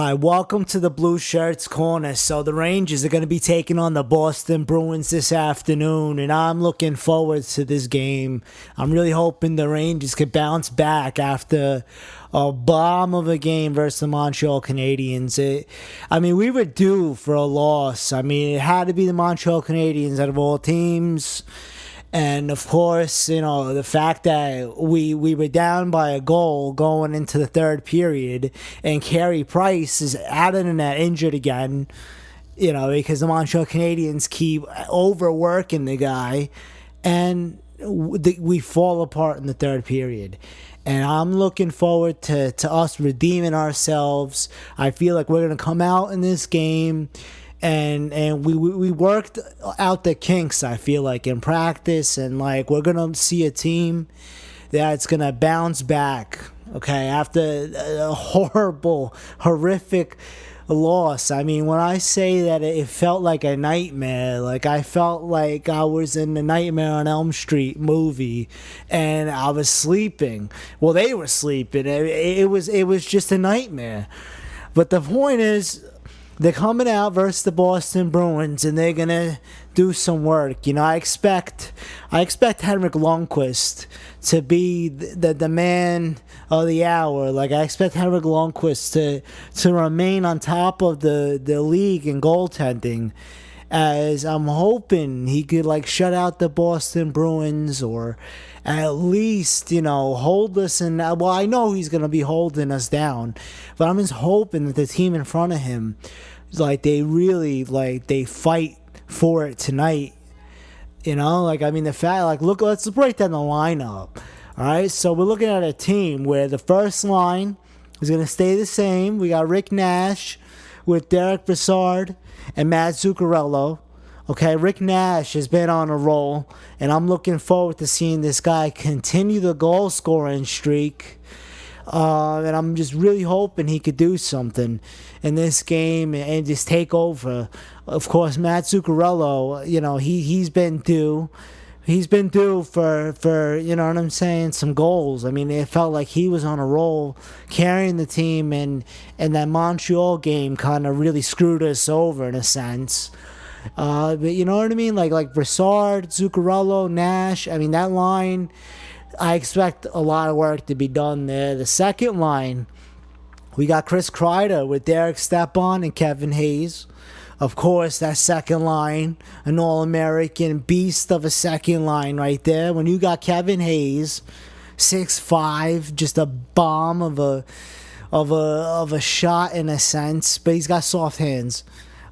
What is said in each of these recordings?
Hi, welcome to the Blueshirts corner. So the Rangers are going to be taking on the Boston Bruins this afternoon, and I'm looking forward to this game. I'm really hoping the Rangers could bounce back after a bomb of a game versus the Montreal Canadiens. We were due for a loss. It had to be the Montreal Canadiens out of all teams. And of course, the fact that we were down by a goal going into the third period, and Carey Price is out of the net injured again, because the Montreal Canadiens keep overworking the guy, and we fall apart in the third period. And I'm looking forward to us redeeming ourselves. I feel like we're going to come out in this game and we worked out the kinks, I feel like, in practice, and like we're gonna see a team that's gonna bounce back, okay, after a horrific loss. When I say that it felt like a nightmare, like I felt like I was in the Nightmare on Elm Street movie and I was sleeping. Well, they were sleeping. It was just a nightmare. But the point is, they're coming out versus the Boston Bruins, and they're gonna do some work. I expect Henrik Lundqvist to be the man of the hour. Like, I expect Henrik Lundqvist to remain on top of the league in goaltending, as I'm hoping he could shut out the Boston Bruins, or at least hold us in. Well, I know he's gonna be holding us down, but I'm just hoping that the team in front of him, they really they fight for it tonight. The fact, look, let's break down the lineup. All right, so we're looking at a team where the first line is gonna stay the same. We got Rick Nash with Derek Brassard and Matt Zuccarello. Okay, Rick Nash has been on a roll, and I'm looking forward to seeing this guy continue the goal-scoring streak. And I'm just really hoping he could do something in this game and just take over. Of course, Matt Zuccarello, he's been due. He's been due for some goals. It felt like he was on a roll carrying the team, and that Montreal game kind of really screwed us over in a sense. But you know what I mean? Like Brassard, Zuccarello, Nash. That line, I expect a lot of work to be done there. The second line, we got Chris Kreider with Derek Stepan and Kevin Hayes. Of course, that second line, an All-American beast of a second line right there. When you got Kevin Hayes, 6'5", just a bomb of a shot in a sense, but he's got soft hands.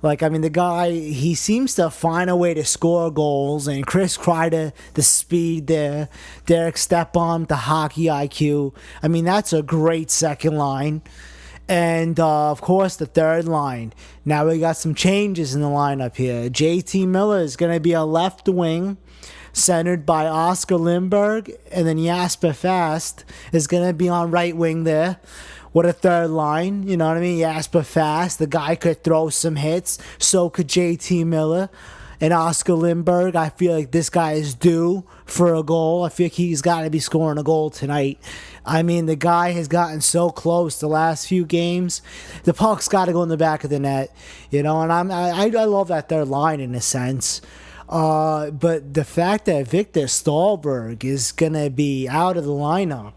The guy, he seems to find a way to score goals, and Chris Kreider, the speed there, Derek Stepan, the hockey IQ. That's a great second line. And, of course, the third line. Now we got some changes in the lineup here. JT Miller is going to be on left wing, centered by Oscar Lindberg, and then Jasper Fast is going to be on right wing there. What a third line, you know what I mean? Jasper Fast, the guy could throw some hits. So could JT Miller. And Oscar Lindberg, I feel like this guy is due for a goal. I feel like he's got to be scoring a goal tonight. The guy has gotten so close the last few games. The puck's got to go in the back of the net, and I love that third line in a sense. But the fact that Victor Stahlberg is going to be out of the lineup,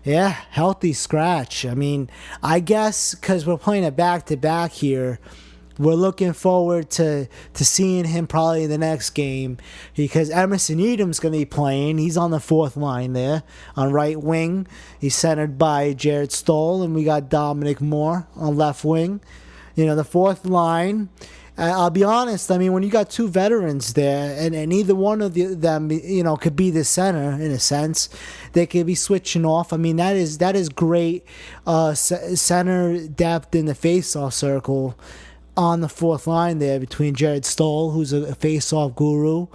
yeah, healthy scratch. I guess because we're playing it back-to-back here, we're looking forward to seeing him probably in the next game, because Emerson Edom's going to be playing. He's on the fourth line there on right wing. He's centered by Jared Stoll, and we got Dominic Moore on left wing. The fourth line, I'll be honest, when you got two veterans there, and either one of them, could be the center in a sense, they could be switching off. That is great center depth in the face-off circle on the fourth line there between Jared Stoll, who's a face-off guru,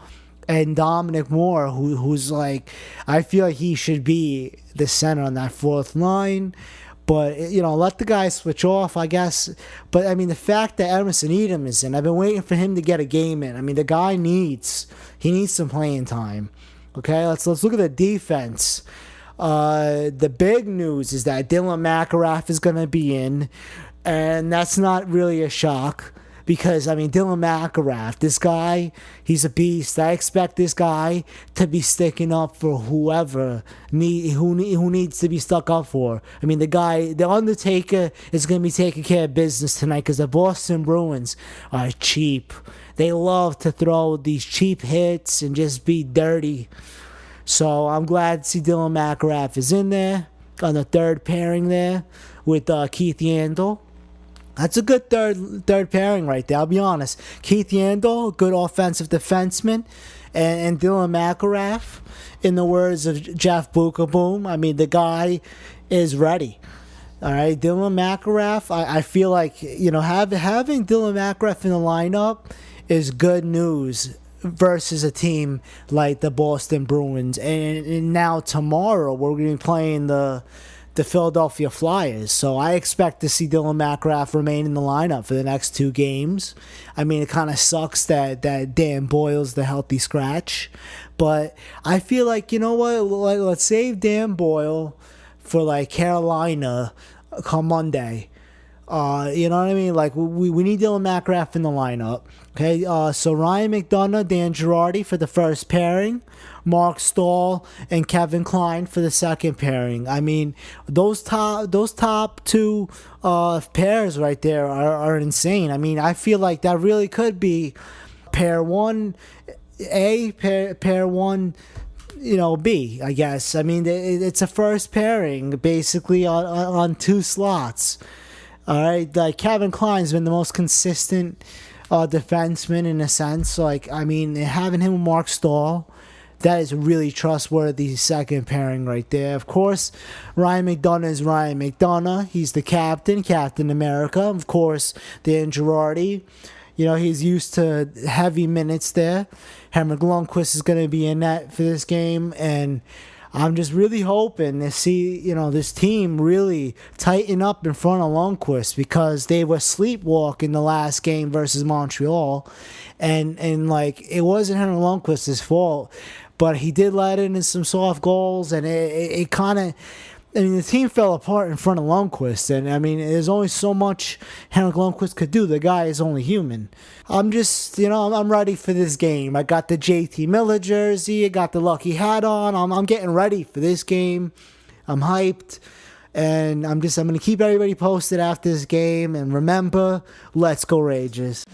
and Dominic Moore, who's I feel like he should be the center on that fourth line. But, let the guy switch off, I guess. But, the fact that Emerson Edom is in, I've been waiting for him to get a game in. The guy needs some playing time. Okay, let's look at the defense. The big news is that Dylan McIlrath is going to be in. And that's not really a shock because, I mean, Dylan McIlrath, this guy, he's a beast. I expect this guy to be sticking up for who needs to be stuck up for. I mean, the Undertaker is going to be taking care of business tonight because the Boston Bruins are cheap. They love to throw these cheap hits and just be dirty. So I'm glad to see Dylan McIlrath is in there on the third pairing there with Keith Yandel. That's a good third pairing right there, I'll be honest. Keith Yandel, good offensive defenseman, and Dylan McIlrath, in the words of Jeff Bookaboom, I mean, the guy is ready. All right, Dylan McIlrath, I feel like, having Dylan McIlrath in the lineup is good news versus a team like the Boston Bruins. And now tomorrow, we're going to be playing the Philadelphia Flyers. So I expect to see Dylan McIlrath remain in the lineup for the next 2 games. I mean, it kind of sucks that Dan Boyle's the healthy scratch. But I feel like, you know what? Let's save Dan Boyle for, like, Carolina come Monday. You know what I mean? Like, we need Dylan McIlrath in the lineup. Okay, so Ryan McDonough, Dan Girardi for the first pairing, Mark Stahl and Kevin Klein for the second pairing. I mean, those top 2 pairs right there are insane. I mean, I feel like that really could be pair 1A, pair 1, B, I guess. I mean, it's a first pairing basically on 2 slots. All right, like Kevin Klein's been the most consistent defenseman in a sense. Like, I mean, having him with Mark Stahl, that is a really trustworthy second pairing right there. Of course, Ryan McDonough is Ryan McDonough. He's the Captain America. Of course, Dan Girardi, he's used to heavy minutes there. Henrik Lundqvist is going to be in net for this game, and I'm just really hoping to see, this team really tighten up in front of Lundqvist because they were sleepwalking the last game versus Montreal. And like, it wasn't Henrik Lundqvist's fault, but he did let in some soft goals, and it kind of, the team fell apart in front of Lundqvist, and I mean, there's only so much Henrik Lundqvist could do. The guy is only human. I'm just, I'm ready for this game. I got the JT Miller jersey. I got the lucky hat on. I'm getting ready for this game. I'm hyped, and I'm going to keep everybody posted after this game. And remember, let's go Rangers.